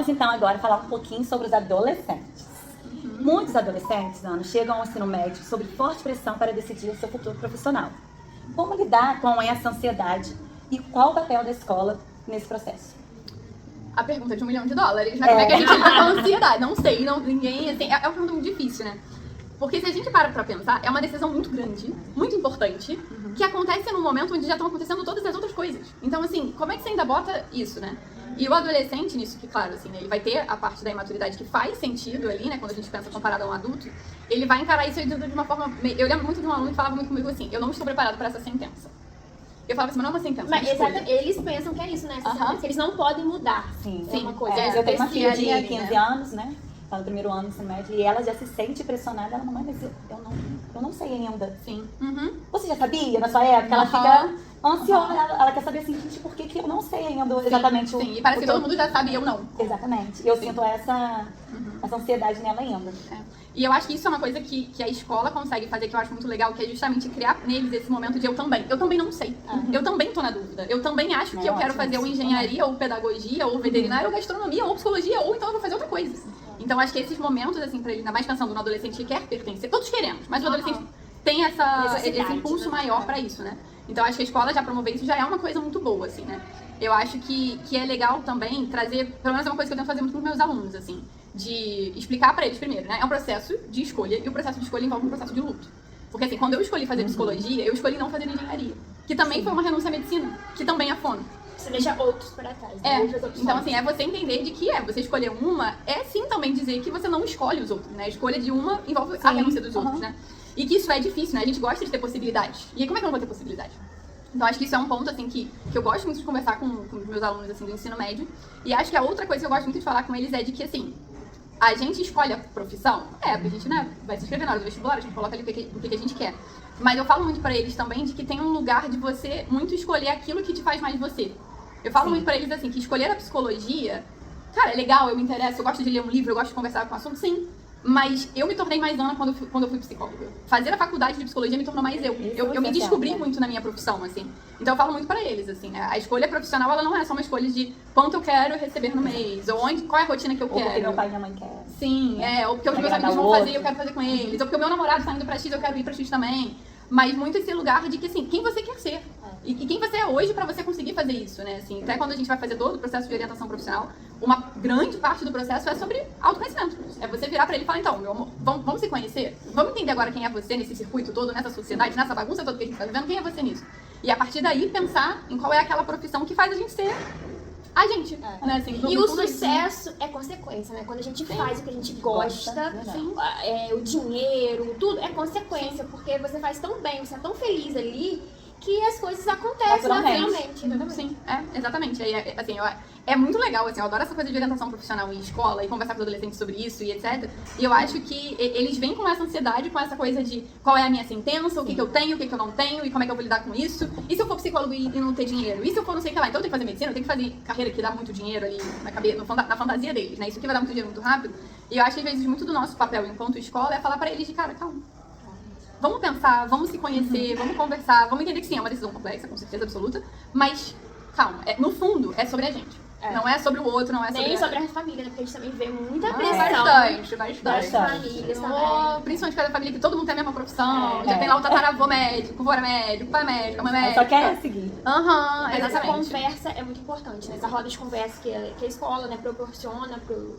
então agora falar um pouquinho sobre os adolescentes. Muitos adolescentes, Ana, chegam ao ensino médio sob forte pressão para decidir o seu futuro profissional. Como lidar com essa ansiedade e qual o papel da escola nesse processo? A pergunta de $1 milhão, né? Como é que a gente lida com a ansiedade? Não sei, ninguém, assim, é uma pergunta muito difícil, né? Porque se a gente para pra pensar, é uma decisão muito grande, muito importante, que acontece num momento onde já estão acontecendo todas as outras coisas. Então, assim, como é que você ainda bota isso, né? E o adolescente nisso, que claro, assim, né, ele vai ter a parte da imaturidade que faz sentido ali, né, quando a gente pensa comparado a um adulto, ele vai encarar isso de uma forma... Eu lembro muito de um aluno que falava muito comigo assim, eu não estou preparado para essa sentença. Eu falava assim, mas não é uma sentença. Mas exatamente, eles pensam que é isso, né? Que eles não podem mudar. Sim, É uma coisa. eu tenho uma filha de ali, 15 né? anos, né? Tá no primeiro ano do ensino médio, e ela já se sente pressionada. Ela, mamãe, mas eu não sei ainda. Sim. Você já sabia na sua época? Ela fica ansiosa, ela quer saber assim, gente, por que eu não sei ainda exatamente o... Sim, e parece que todo mundo já sabe e eu não. Exatamente. Eu sinto essa ansiedade nela ainda. E eu acho que isso é uma coisa que a escola consegue fazer, que eu acho muito legal, que é justamente criar neles esse momento de eu também. Eu também não sei. Eu também tô na dúvida. Eu também acho que eu quero fazer ou engenharia, ou pedagogia, ou veterinária, ou gastronomia, ou psicologia, ou então eu vou fazer outra coisa. Então acho que esses momentos, assim, pra ele, ainda mais pensando no adolescente que quer pertencer, todos queremos, mas o adolescente tem esse impulso maior pra isso, né? Então acho que a escola já promover isso já é uma coisa muito boa, assim, né? Eu acho que é legal também trazer, pelo menos é uma coisa que eu tento fazer muito com os meus alunos, assim, de explicar pra eles primeiro, né? É um processo de escolha, e o processo de escolha envolve um processo de luto. Porque assim, quando eu escolhi fazer psicologia, eu escolhi não fazer engenharia, que também foi uma renúncia à medicina, que também é fono. Você deixa outros para trás, né? Outras opções. Então assim, é você entender de que você escolher uma, é sim também dizer que você não escolhe os outros, né? A escolha de uma envolve a renúncia dos outros, né? E que isso é difícil, né? A gente gosta de ter possibilidades. E aí, como é que eu não vou ter possibilidade? Então, acho que isso é um ponto, assim, que eu gosto muito de conversar com os meus alunos, assim, do ensino médio. E acho que a outra coisa que eu gosto muito de falar com eles é de que, assim, a gente escolhe a profissão, porque a gente, né, vai se inscrever na hora do vestibular, a gente coloca ali o que a gente quer. Mas eu falo muito pra eles também de que tem um lugar de você muito escolher aquilo que te faz mais você. Eu falo muito pra eles, assim, que escolher a psicologia, cara, é legal, eu me interesso, eu gosto de ler um livro, eu gosto de conversar com o assunto, sim. Mas eu me tornei mais Ana quando eu fui psicóloga. Fazer a faculdade de psicologia me tornou mais eu. Eu me descobri muito na minha profissão, assim. Então eu falo muito pra eles, assim, né? A escolha profissional, ela não é só uma escolha de quanto eu quero receber no mês, ou qual é a rotina que eu quero. Ou porque meu pai e minha mãe querem. Sim, ou porque os meus amigos vão fazer e eu quero fazer com eles, ou porque o meu namorado tá indo pra X, eu quero ir pra X também. Mas muito esse lugar de que, assim, quem você quer ser. E quem você é hoje pra você conseguir fazer isso, né? Assim, até quando a gente vai fazer todo o processo de orientação profissional, uma grande parte do processo é sobre autoconhecimento. É você virar pra ele e falar, então, meu amor, vamos se conhecer? Vamos entender agora quem é você nesse circuito todo, nessa sociedade, nessa bagunça toda que a gente tá vivendo, quem é você nisso? E a partir daí, pensar em qual é aquela profissão que faz a gente ser a gente, né? Assim, e o sucesso é consequência, né? Quando a gente faz o que a gente gosta, o dinheiro, tudo é consequência, porque você faz tão bem, você é tão feliz ali, que as coisas acontecem naturalmente. Sim, exatamente. Assim, é muito legal, assim, eu adoro essa coisa de orientação profissional em escola e conversar com os adolescentes sobre isso e etc. E eu acho que eles vêm com essa ansiedade, com essa coisa de qual é a minha sentença, o que eu tenho, o que eu não tenho e como é que eu vou lidar com isso. E se eu for psicólogo e não ter dinheiro? E se eu for não sei o que lá? Então eu tenho que fazer medicina, eu tenho que fazer carreira que dá muito dinheiro ali na cabeça, na fantasia deles, né? Isso aqui vai dar muito dinheiro muito rápido. E eu acho que às vezes muito do nosso papel enquanto escola é falar pra eles de, cara, calma. Vamos pensar, vamos se conhecer, vamos conversar, vamos entender que sim, é uma decisão complexa, com certeza absoluta, mas calma, no fundo é sobre a gente. Não é sobre o outro, não é sobre... Nem sobre a família, né? Porque a gente também vê muita pressão. Bastante. Das famílias também. Principalmente cada família que todo mundo tem a mesma profissão. Já tem lá o tataravô médico, o vô era médico, o pai é médico, a mãe é médica. Só quer seguir. Mas essa Exatamente. conversa é muito importante, né? Essa roda de conversa que a escola, né, proporciona pro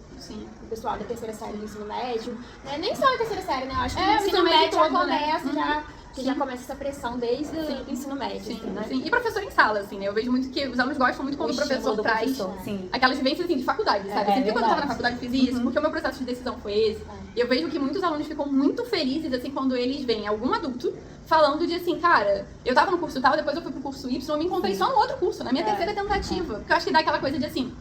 pessoal da terceira série do ensino médio. Né? Nem só da terceira série, né? Eu acho que o ensino médio já começa, já começa essa pressão desde o ensino médio. Né? Sim. E professor em sala, assim, né? Eu vejo muito que os alunos gostam muito quando o professor traz aquelas vivências, assim, de faculdade, sabe? Sempre quando eu tava na faculdade fiz isso, porque o meu processo de decisão foi esse. E eu vejo que muitos alunos ficam muito felizes, assim, quando eles veem algum adulto falando de, assim, cara, eu tava no curso tal, depois eu fui pro curso Y, eu me encontrei só no outro curso, na minha terceira tentativa. Porque eu acho que dá aquela coisa de, assim,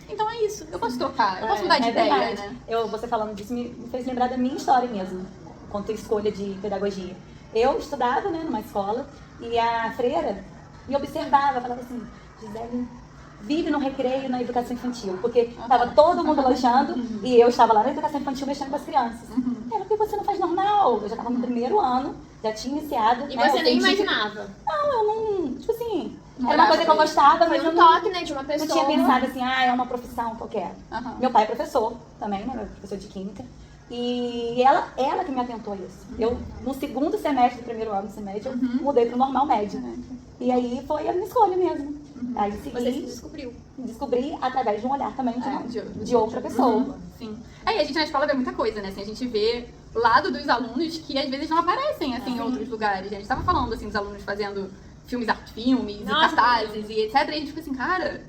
então é isso, eu posso trocar, eu posso mudar de ideia, né? Você falando disso me fez lembrar da minha história mesmo, quanto à escolha de pedagogia. Eu estudava, né, numa escola, e a freira me observava, falava assim, Gisele, vive no recreio na educação infantil, porque estava todo mundo lanchando e eu estava lá na educação infantil mexendo com as crianças. Era porque você não faz normal, eu já estava no primeiro ano, já tinha iniciado. E você nem imaginava? Não, eu não, tipo assim, Era uma coisa que eu gostava, mas Foi eu um não, toque, né, de uma não pessoa. tinha pensado assim, é uma profissão que eu quero. Aham. Meu pai é professor também, né? Meu professor de química. E ela que me atentou a isso. Eu, no segundo semestre do primeiro ano do ensino médio, eu mudei pro normal médio. E aí foi a minha escolha mesmo. Aí Você se segui, descobriu. descobri através de um olhar também de outra Uhum. pessoa. Sim. Aí a gente na escola vê muita coisa, né? Assim, a gente vê o lado dos alunos que às vezes não aparecem assim, em outros lugares. A gente tava falando assim dos alunos fazendo filmes, filmes e Nossa, cartazes e etc. E a gente fica assim, cara,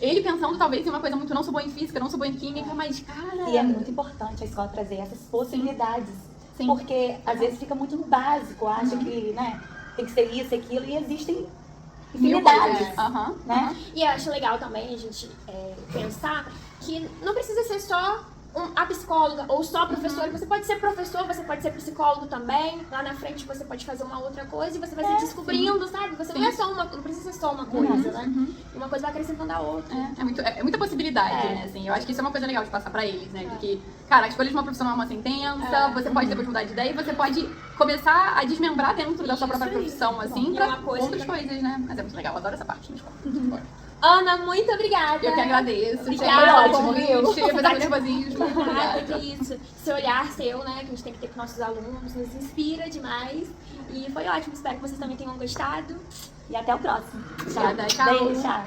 ele pensando talvez em uma coisa muito, não sou boa em física, não sou boa em química, mas cara. E é muito importante a escola trazer essas possibilidades. Sim. Porque às vezes fica muito no básico, acha que, né, tem que ser isso, aquilo, e existem Mil infinidades. coisas. Aham, Né? aham. E eu acho legal também a gente pensar que não precisa ser só a psicóloga ou só a professora. Você pode ser professor, você pode ser psicólogo também. Lá na frente você pode fazer uma outra coisa e você vai se descobrindo, sabe? Você não é só uma, não precisa ser só uma coisa, né? Uma coisa vai acrescentando a outra. É muita possibilidade, né? Assim, eu acho que isso é uma coisa legal de passar pra eles, né? De que, cara, a escolha de uma profissão é uma sentença, você pode depois mudar de ideia e você pode começar a desmembrar dentro da sua própria profissão, assim, E pra uma coisa outras que- coisas, né? Mas é muito legal, eu adoro essa parte da escola. Ana, muito obrigada. Eu que agradeço. Obrigada, Foi ótimo, viu? viu? Apesar do nervosismo. Nada, Obrigada. que isso. Esse olhar seu, né, que a gente tem que ter com nossos alunos, nos inspira demais. E foi ótimo, espero que vocês também tenham gostado. E até o próximo. Obrigada, tchau. Beijo, tchau.